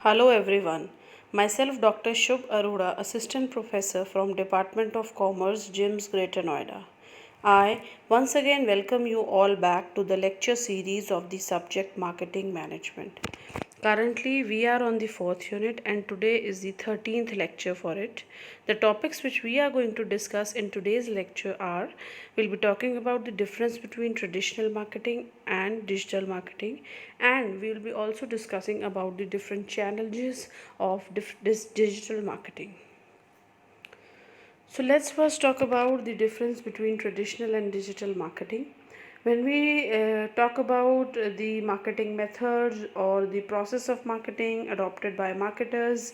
Hello everyone. Myself Dr. Shubh Arora, Assistant Professor from Department of Commerce, GIMS, Greater Noida. I once again welcome you all back to the lecture series of the subject Marketing Management. Currently, we are on the fourth unit, and today is the 13th lecture for it. The topics which we are going to discuss in today's lecture are we'll be talking about the difference between traditional marketing and digital marketing, and we will be also discussing about the different challenges of this digital marketing. So let's first talk about the difference between traditional and digital marketing. When we talk about the marketing methods or the process of marketing adopted by marketers,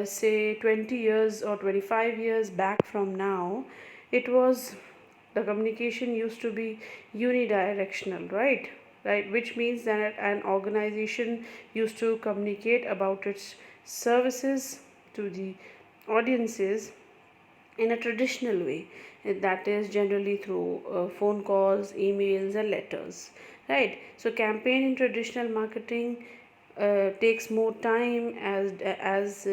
say 20 years or 25 years back from now, it was the communication used to be unidirectional, right? Right, which means that an organization used to communicate about its services to the audiences in a traditional way, that is generally through phone calls, emails and letters, right? So campaign in traditional marketing takes more time as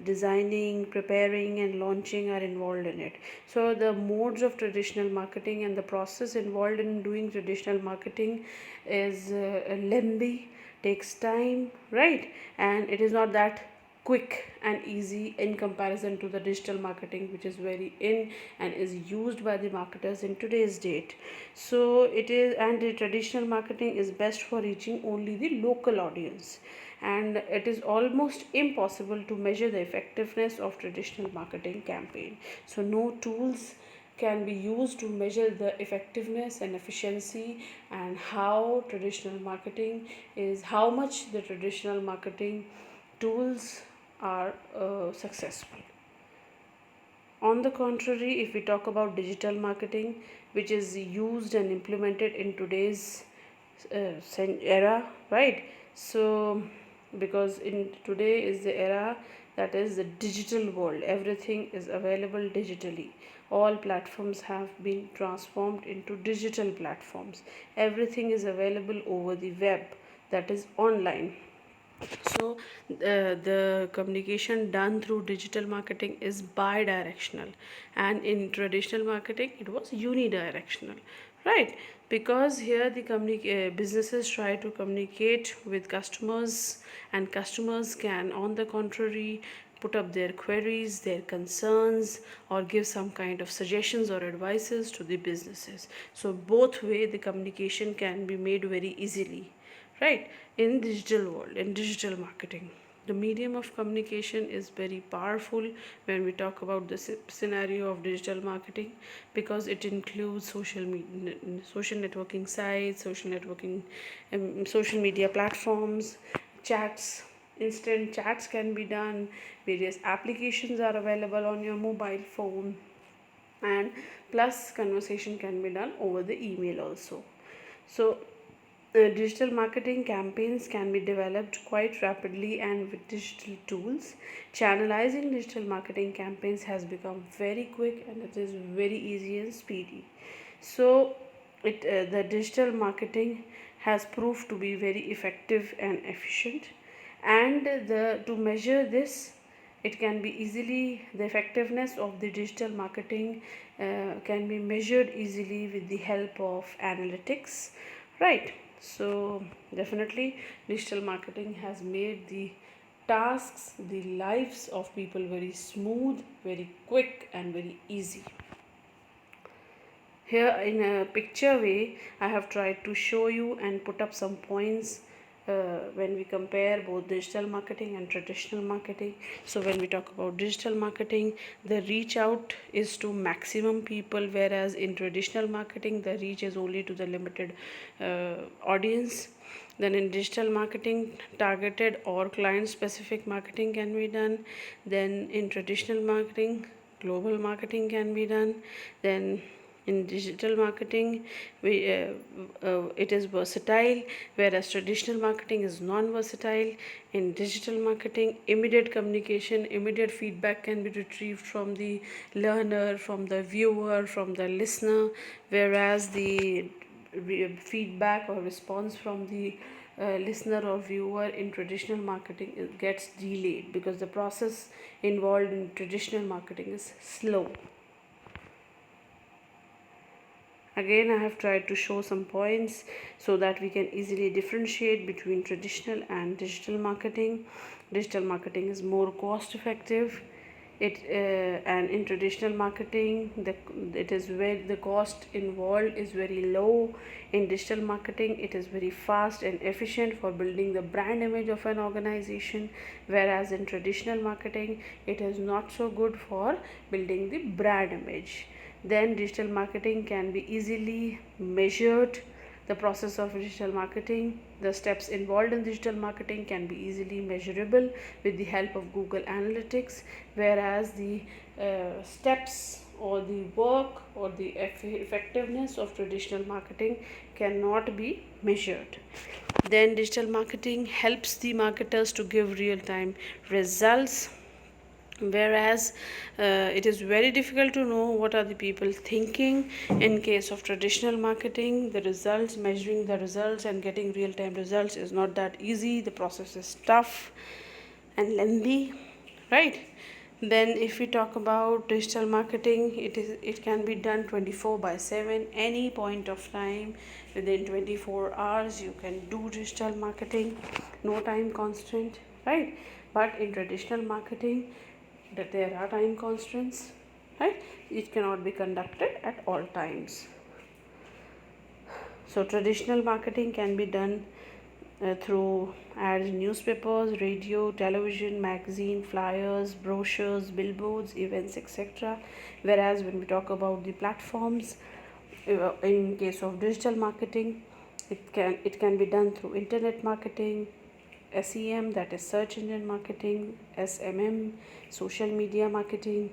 designing, preparing and launching are involved in it. So the modes of traditional marketing and the process involved in doing traditional marketing is lengthy, takes time, right? And it is not that quick and easy in comparison to the digital marketing, which is very in and is used by the marketers in today's date. So it is, and the traditional marketing is best for reaching only the local audience, and it is almost impossible to measure the effectiveness of traditional marketing campaign. So no tools can be used to measure the effectiveness and efficiency, and how traditional marketing is, how much the traditional marketing tools are successful. On the contrary, if we talk about digital marketing, which is used and implemented in today's era, right? So, because in today is the era that is the digital world, everything is available digitally. All platforms have been transformed into digital platforms. Everything is available over the web, that is online. So the communication done through digital marketing is bi-directional, and in traditional marketing it was unidirectional, right? Because here the businesses try to communicate with customers, and customers can on the contrary put up their queries, their concerns, or give some kind of suggestions or advices to the businesses. So both way the communication can be made very easily, right? In digital world, in digital marketing, the medium of communication is very powerful when we talk about the scenario of digital marketing, because it includes social networking sites, social media platforms, chats. Instant chats can be done, various applications are available on your mobile phone, and plus conversation can be done over the email also. So digital marketing campaigns can be developed quite rapidly, and with digital tools, channelizing digital marketing campaigns has become very quick, and it is very easy and speedy. So, the digital marketing has proved to be very effective and efficient, and to measure this, it can be easily, the effectiveness of the digital marketing can be measured easily with the help of analytics, right? So definitely digital marketing has made the tasks, the lives of people very smooth, very quick and very easy. Here in a picture way, I have tried to show you and put up some points when we compare both digital marketing and traditional marketing. So when we talk about digital marketing, the reach out is to maximum people, whereas in traditional marketing the reach is only to the limited audience. Then in digital marketing, targeted or client specific marketing can be done. Then in traditional marketing, global marketing can be done. Then in digital marketing, it is versatile, whereas traditional marketing is non-versatile. In digital marketing, immediate communication, immediate feedback can be retrieved from the learner, from the viewer, from the listener, whereas the feedback or response from the listener or viewer in traditional marketing gets delayed because the process involved in traditional marketing is slow. Again, I have tried to show some points so that we can easily differentiate between traditional and digital marketing. Digital marketing is more cost effective. And in traditional marketing, it is where the cost involved is very low. In digital marketing, it is very fast and efficient for building the brand image of an organization, whereas in traditional marketing, it is not so good for building the brand image. Then digital marketing can be easily measured. The process of digital marketing, the steps involved in digital marketing can be easily measurable with the help of Google Analytics, whereas the steps or the work or the effectiveness of traditional marketing cannot be measured. Then digital marketing helps the marketers to give real-time results, whereas it is very difficult to know what are the people thinking. In case of traditional marketing, the results, measuring the results and getting real-time results is not that easy. The process is tough and lengthy, right? Then if we talk about digital marketing, it can be done 24/7, any point of time. Within 24 hours you can do digital marketing, no time constant, right? But in traditional marketing, that there are time constraints, right? It cannot be conducted at all times. So traditional marketing can be done through ads in newspapers, radio, television, magazine, flyers, brochures, billboards, events, etc. Whereas when we talk about the platforms, in case of digital marketing, it can be done through internet marketing, SEM, that is search engine marketing, SMM, social media marketing,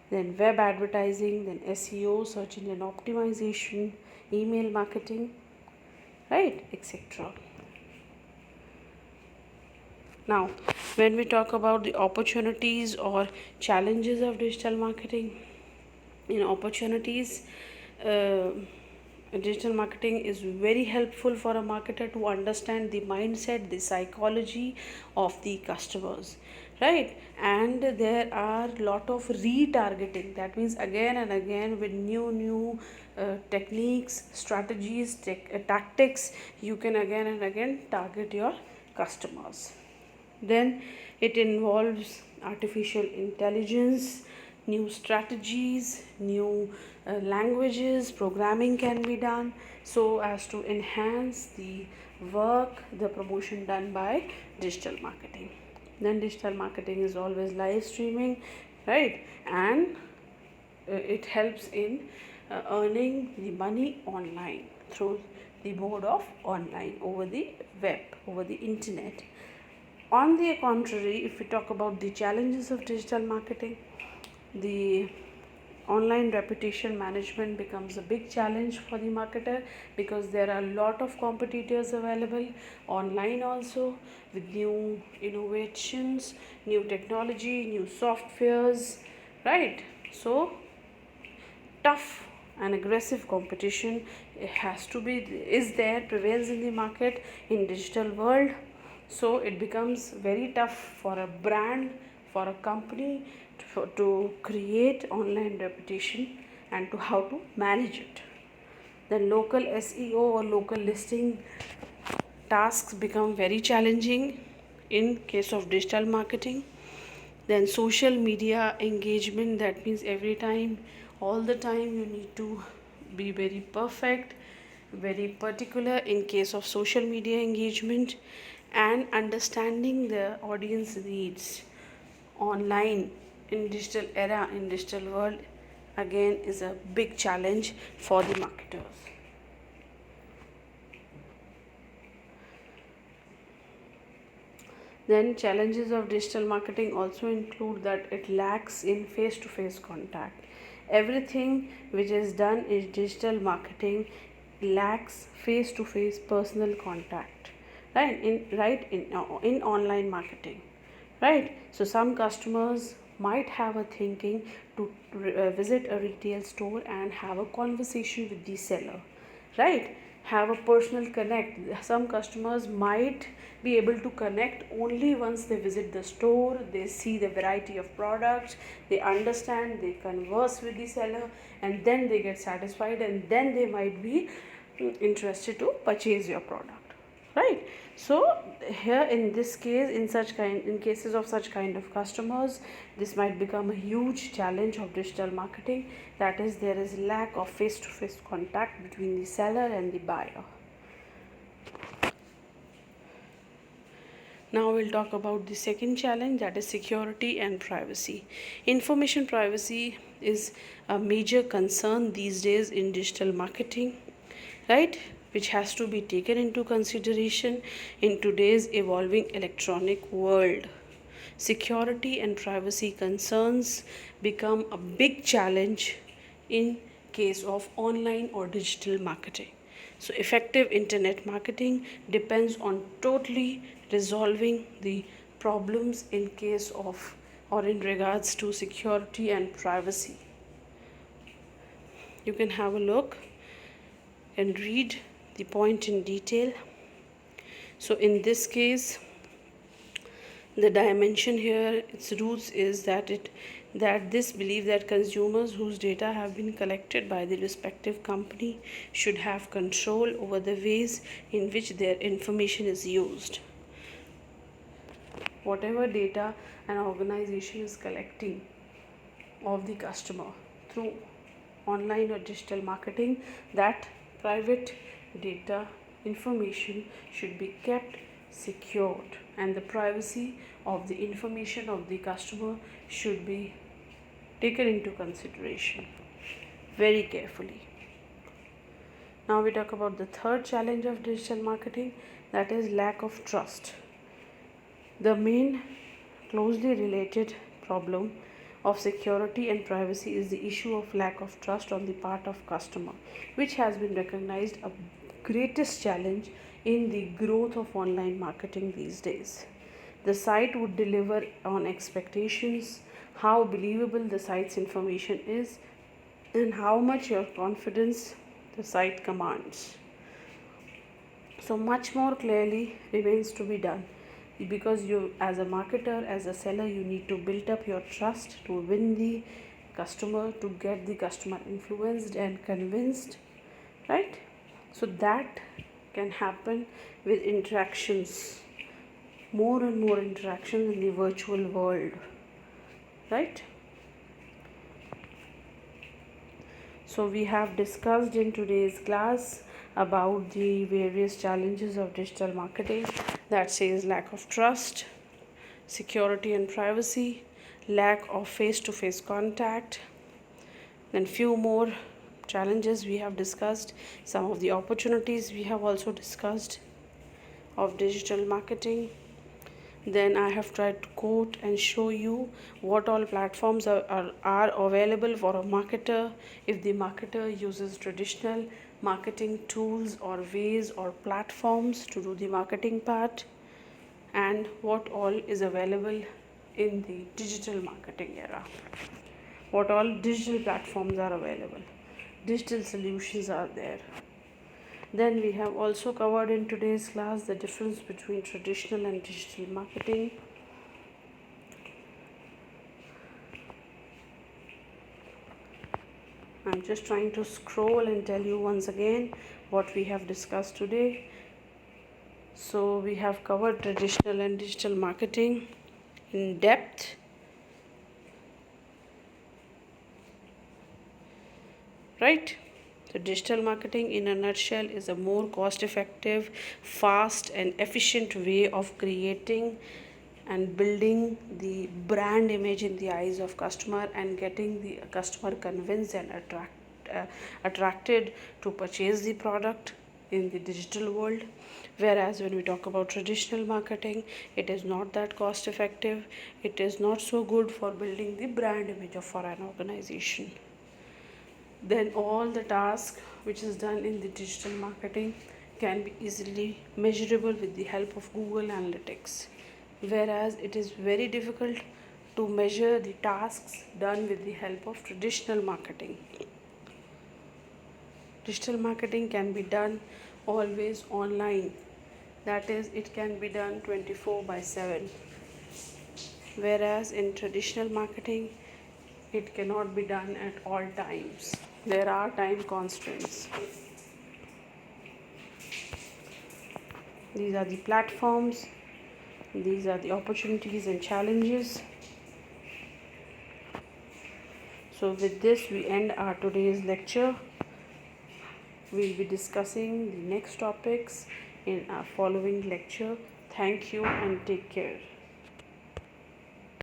then web advertising, then SEO, search engine optimization, email marketing, right, etc. Now, when we talk about the opportunities or challenges of digital marketing, in opportunities, uh, digital marketing is very helpful for a marketer to understand the mindset, the psychology of the customers, right? And there are lot of retargeting, that means again and again with new techniques, strategies, tactics, you can again and again target your customers. Then it involves artificial intelligence, new strategies, new languages, programming can be done so as to enhance the work, the promotion done by digital marketing. Then digital marketing is always live streaming, right? And it helps in earning the money online through the mode of online, over the web, over the internet. On the contrary, if we talk about the challenges of digital marketing, the online reputation management becomes a big challenge for the marketer because there are a lot of competitors available online also, with new innovations, new technology, new softwares, right? So tough and aggressive competition has to be, is there, prevails in the market in digital world. So it becomes very tough for a brand, for a company to create online reputation and to how to manage it. Then local SEO or local listing tasks become very challenging in case of digital marketing. Then social media engagement, that means every time, all the time, you need to be very perfect, very particular in case of social media engagement. And understanding the audience needs online in digital era, in digital world, again is a big challenge for the marketers. Then challenges of digital marketing also include that it lacks in face-to-face contact. Everything which is done in digital marketing lacks face-to-face personal contact, right? In online marketing, right? So some customers might have a thinking to visit a retail store and have a conversation with the seller, right? have a personal connect. Some customers might be able to connect only once they visit the store, they see the variety of products, they understand, they converse with the seller, and then they get satisfied, and then they might be interested to purchase your product, right? So here in this case, in cases of such kind of customers, this might become a huge challenge of digital marketing. That is, there is lack of face to face contact between the seller and the buyer. Now we'll talk about the second challenge, that is security and privacy. Information privacy is a major concern these days in digital marketing, right? Which has to be taken into consideration in today's evolving electronic world. Security and privacy concerns become a big challenge in case of online or digital marketing. So effective internet marketing depends on totally resolving the problems in case of or in regards to security and privacy. You can have a look and read the point in detail. So in this case, the dimension here, its roots is that this belief that consumers whose data have been collected by the respective company should have control over the ways in which their information is used. Whatever data an organization is collecting of the customer through online or digital marketing, that private data information should be kept secured, and the privacy of the information of the customer should be taken into consideration very carefully. Now we talk about the third challenge of digital marketing, that is lack of trust. The main closely related problem of security and privacy is the issue of lack of trust on the part of customer, which has been recognized a greatest challenge in the growth of online marketing these days. The site would deliver on expectations, how believable the site's information is, and how much your confidence the site commands. So much more clearly remains to be done, because you, as a marketer, as a seller, you need to build up your trust to win the customer, to get the customer influenced and convinced, right? So that can happen with interactions, more and more interactions in the virtual world, right? So we have discussed in today's class about the various challenges of digital marketing, that says lack of trust, security and privacy, lack of face-to-face contact, and few more challenges we have discussed. Some of the opportunities we have also discussed of digital marketing. Then I have tried to quote and show you what all platforms are available for a marketer if the marketer uses traditional marketing tools or ways or platforms to do the marketing part, and what all is available in the digital marketing era. What all digital platforms are available, digital solutions are there. Then we have also covered in today's class the difference between traditional and digital marketing. I'm just trying to scroll and tell you once again what we have discussed today. So we have covered traditional and digital marketing in depth. Right? So digital marketing in a nutshell is a more cost effective, fast and efficient way of creating and building the brand image in the eyes of customer and getting the customer convinced and attracted to purchase the product in the digital world. Whereas when we talk about traditional marketing, it is not that cost effective, it is not so good for building the brand image for an organization. Then all the task which is done in the digital marketing can be easily measurable with the help of Google Analytics, whereas it is very difficult to measure the tasks done with the help of traditional marketing. Digital marketing can be done always online, that is, it can be done 24 by 7, whereas in traditional marketing it cannot be done at all times. There are time constraints. These are the platforms, these are the opportunities and challenges. So with this we end our today's lecture. We'll be discussing the next topics in our following lecture. Thank you and take care.